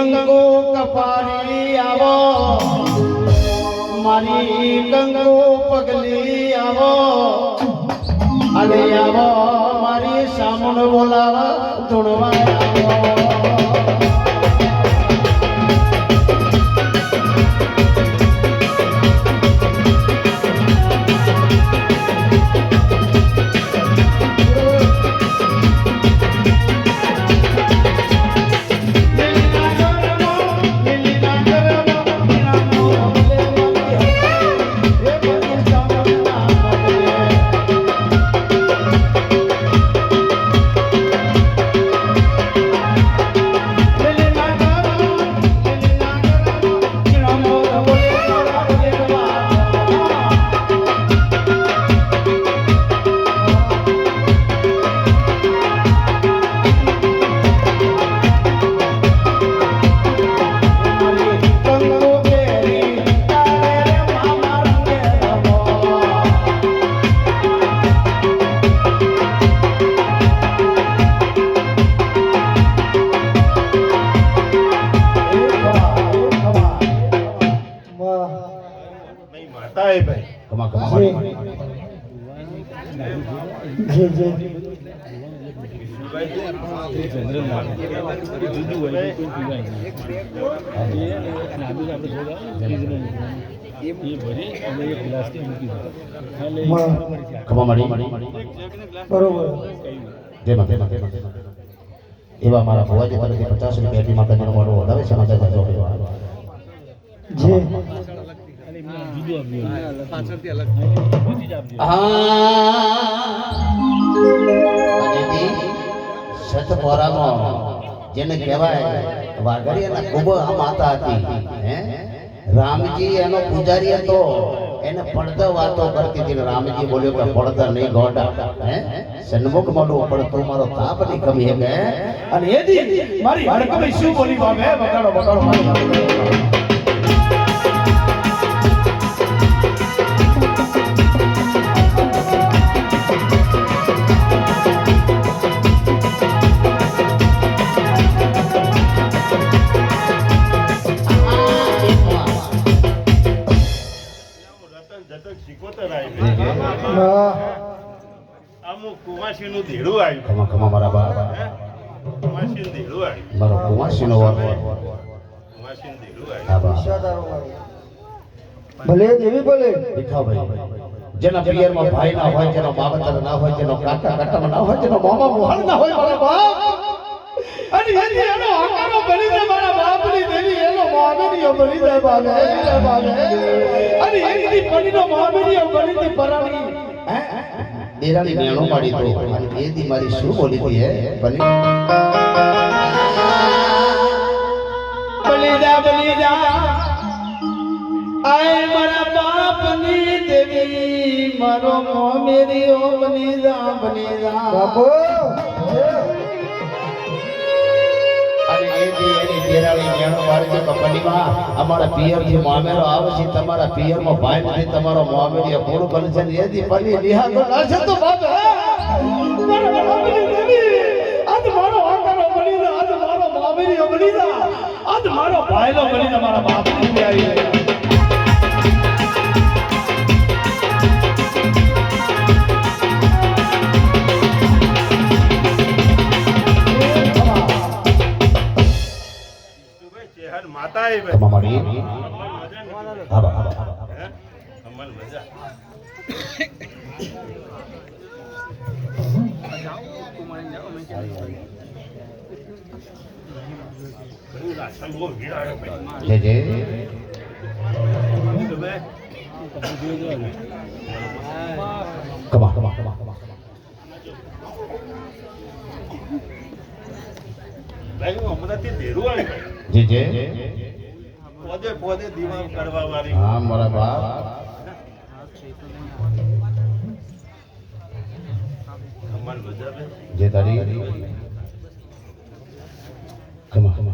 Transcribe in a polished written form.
કંકુ કપારી આવો મારી કંકુ પગલી આવો અલે આવો મારી સામણ બોલાવા ધૂણવા આવો એવા મારા ભુવાજી તરફથી 50 રૂપિયા માતાજીનો વાળો વધાવે છે માતાજી સતપોરામાં જેને કહેવાય વાઘરિયાના ખૂબ આ માતા હતી હે રામજી એનો પૂજારી હતો એને પડદા વાતો કરતી હતી રામજી બોલ્યો કે પડદા નહીં ગોડા હે સન્મુખ મળું પણ તું મારો તાપ ની કમી હે અને એદી મારી હડકમી શું બોલી બાબે બગાડો બગાડો ભલે દેવી ભલે જેના પિયરમાં ભાઈ ના હોય જેનો માવતર ના હોય જેનો કાકા કાકા ના હોય જેનો મામા મોહન ના હોય મારા બાપ અને એનો આકારો બની જાય મારા બાપની દેવી એનો મામેરીઓ બની જાય બાબે અને એની પડીનો મામેરીઓ બની જાય પરાણી હે દેરાની નેણો પાડી તો અને એ દી મારી શું બોલી હતી હે બની બલી જા આય મારા બાપની દેવી મારો મોમેરીઓ બની જા બાપો અને એ દી એની દેરાની નેણો પાડી તો કંપનીમાં અમારા પિયર થી મોમેરો આવે છે તમારા પિયરમાં ભાઈ નથી તમારો મોમેરીઓ પૂરું બનશે ને એ દી પડી નિહા તો લાશે તો બાપ મારા બાપની દેવી આજ મારો આકારો બની જા આજ મારો મોમેરીઓ બની જા આજ મારો ભાઈલો બની જા મારા બાપની દેવી माता है भाई हमारी अब अमल मजा जय जय कमा भाई हमारा ते देरू आई जी जी પોદે પોદે દીવા કરવા વાળી હા મારા બાપ કમાલ બજાવે જે તારી કમા